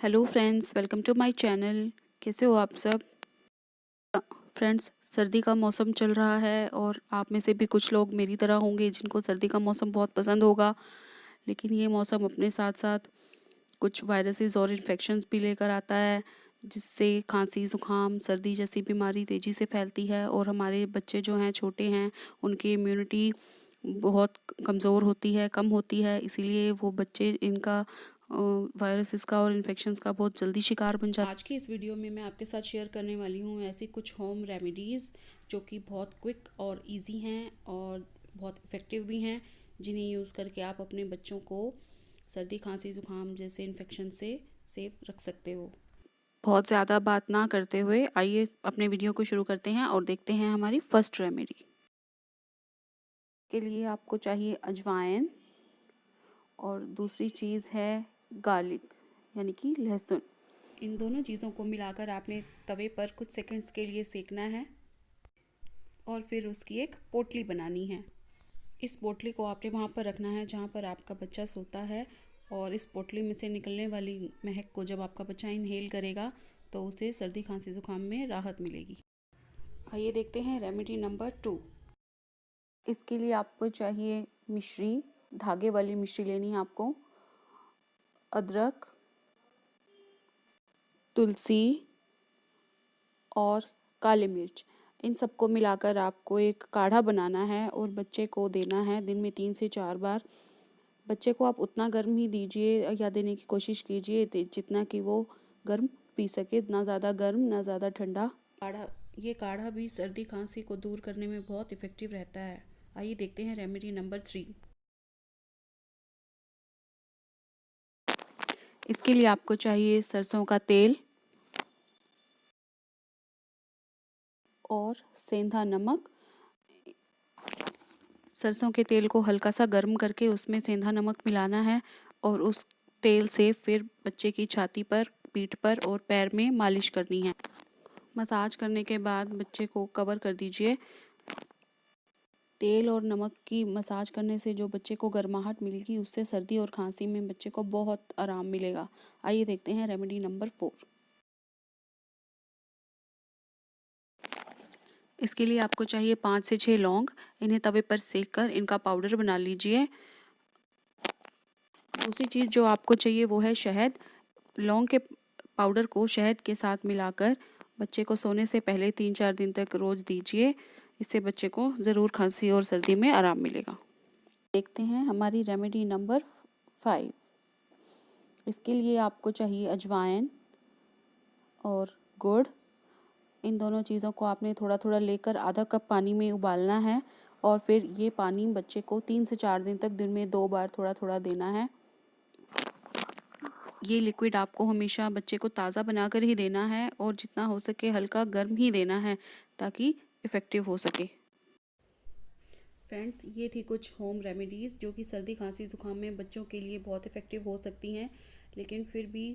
Hello friends, welcome to my channel. कैसे हो आप सब? फ्रेंड्स, सर्दी का मौसम चल रहा है और आप में से भी कुछ लोग मेरी तरह होंगे जिनको सर्दी का मौसम बहुत पसंद होगा। लेकिन ये मौसम अपने साथ साथ कुछ वायरसेस और इन्फेक्शंस भी लेकर आता है, जिससे खांसी, जुकाम, सर्दी जैसी बीमारी तेज़ी से फैलती है। और हमारे बच्चे जो हैं, छोटे हैं, उनकी इम्यूनिटी बहुत कमज़ोर होती है, कम होती है। इसीलिए वो बच्चे इनका वायरसेस का और इन्फेक्शंस का बहुत जल्दी शिकार बन जाते हैं। आज की इस वीडियो में मैं आपके साथ शेयर करने वाली हूँ ऐसी कुछ होम रेमेडीज़ जो कि बहुत क्विक और इजी हैं और बहुत इफ़ेक्टिव भी हैं, जिन्हें यूज़ करके आप अपने बच्चों को सर्दी, खांसी, जुकाम जैसे इन्फेक्शन से सेफ रख सकते हो। बहुत ज़्यादा बात ना करते हुए आइए अपने वीडियो को शुरू करते हैं और देखते हैं हमारी फर्स्ट रेमेडी। के लिए आपको चाहिए अजवाइन और दूसरी चीज़ है गार्लिक यानी कि लहसुन। इन दोनों चीज़ों को मिलाकर आपने तवे पर कुछ सेकंड्स के लिए सेकना है और फिर उसकी एक पोटली बनानी है। इस पोटली को आपने वहाँ पर रखना है जहाँ पर आपका बच्चा सोता है, और इस पोटली में से निकलने वाली महक को जब आपका बच्चा इनहेल करेगा तो उसे सर्दी, खांसी, जुकाम में राहत मिलेगी। आइए देखते हैं रेमेडी नंबर 2। इसके लिए आपको चाहिए मिश्री, धागे वाली मिश्री लेनी है आपको, अदरक, तुलसी और काली मिर्च। इन सबको मिलाकर आपको एक काढ़ा बनाना है और बच्चे को देना है दिन में 3 से 4 बार। बच्चे को आप उतना गर्म ही दीजिए या देने की कोशिश कीजिए जितना कि वो गर्म पी सके, ना ज़्यादा गर्म ना ज़्यादा ठंडा। ये काढ़ा भी सर्दी, खांसी को दूर करने में बहुत इफ़ेक्टिव रहता है। आइए देखते हैं रेमेडी नंबर 3। इसके लिए आपको चाहिए सरसों का तेल और सेंधा नमक। सरसों के तेल को हल्का सा गर्म करके उसमें सेंधा नमक मिलाना है और उस तेल से फिर बच्चे की छाती पर, पीठ पर और पैर में मालिश करनी है। मसाज करने के बाद बच्चे को कवर कर दीजिए। तेल और नमक की मसाज करने से जो बच्चे को गर्माहट मिलेगी, उससे सर्दी और खांसी में बच्चे को बहुत आराम मिलेगा। आइए देखते हैं रेमेडी नंबर 4। इसके लिए आपको चाहिए 5 से 6 लौंग। इन्हें तवे पर सेक कर इनका पाउडर बना लीजिए। दूसरी चीज़ जो आपको चाहिए वो है शहद। लौंग के पाउडर को शहद के साथ मिलाकर बच्चे को सोने से पहले 3-4 दिन तक रोज़ दीजिए। इससे बच्चे को ज़रूर खांसी और सर्दी में आराम मिलेगा। देखते हैं हमारी रेमेडी नंबर 5। इसके लिए आपको चाहिए अजवाइन और गुड़। इन दोनों चीज़ों को आपने थोड़ा थोड़ा लेकर आधा कप पानी में उबालना है और फिर ये पानी बच्चे को 3 से 4 दिन तक दिन में 2 बार थोड़ा थोड़ा देना है। ये लिक्विड आपको हमेशा बच्चे को ताज़ा बनाकर ही देना है और जितना हो सके हल्का गर्म ही देना है ताकि इफ़ेक्टिव हो सके। फ्रेंड्स, ये थी कुछ होम रेमेडीज़ जो कि सर्दी, खांसी, जुकाम में बच्चों के लिए बहुत इफ़ेक्टिव हो सकती हैं। लेकिन फिर भी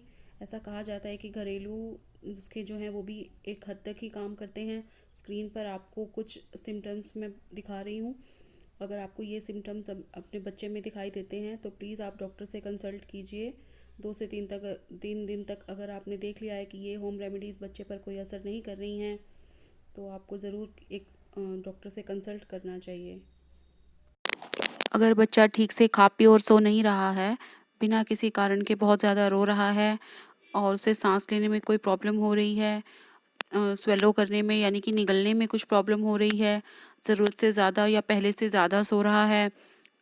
ऐसा कहा जाता है कि घरेलू नुस्खे जो हैं वो भी एक हद तक ही काम करते हैं। स्क्रीन पर आपको कुछ सिम्टम्स मैं दिखा रही हूँ। अगर आपको ये सिम्टम्स अपने बच्चे में दिखाई देते हैं तो प्लीज़ आप डॉक्टर से कंसल्ट कीजिए। 2 से 3 दिन तक अगर आपने देख लिया है कि ये होम रेमेडीज़ बच्चे पर कोई असर नहीं कर रही हैं तो आपको ज़रूर एक डॉक्टर से कंसल्ट करना चाहिए। अगर बच्चा ठीक से खा पी और सो नहीं रहा है, बिना किसी कारण के बहुत ज़्यादा रो रहा है और उसे सांस लेने में कोई प्रॉब्लम हो रही है, स्वेलो करने में यानी कि निगलने में कुछ प्रॉब्लम हो रही है, ज़रूरत से ज़्यादा या पहले से ज़्यादा सो रहा है,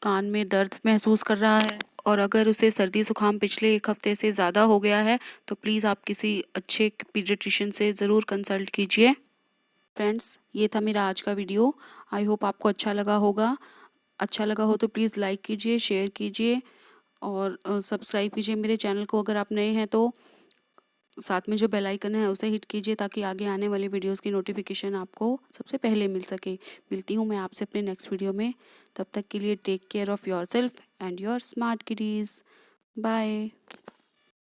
कान में दर्द महसूस कर रहा है और अगर उसे सर्दी जुकाम पिछले 1 हफ्ते से ज़्यादा हो गया है तो प्लीज़ आप किसी अच्छे पीडियाट्रिशियन से ज़रूर कंसल्ट कीजिए। फ्रेंड्स, ये था मेरा आज का वीडियो। आई होप आपको अच्छा लगा होगा। अच्छा लगा हो तो प्लीज़ लाइक कीजिए, शेयर कीजिए और सब्सक्राइब कीजिए मेरे चैनल को अगर आप नए हैं तो। साथ में जो बेल आइकन है उसे हिट कीजिए ताकि आगे आने वाली वीडियोस की नोटिफिकेशन आपको सबसे पहले मिल सके। मिलती हूँ मैं आपसे अपने नेक्स्ट वीडियो में। तब तक के लिए take care of yourself and your smart kiddies. Bye.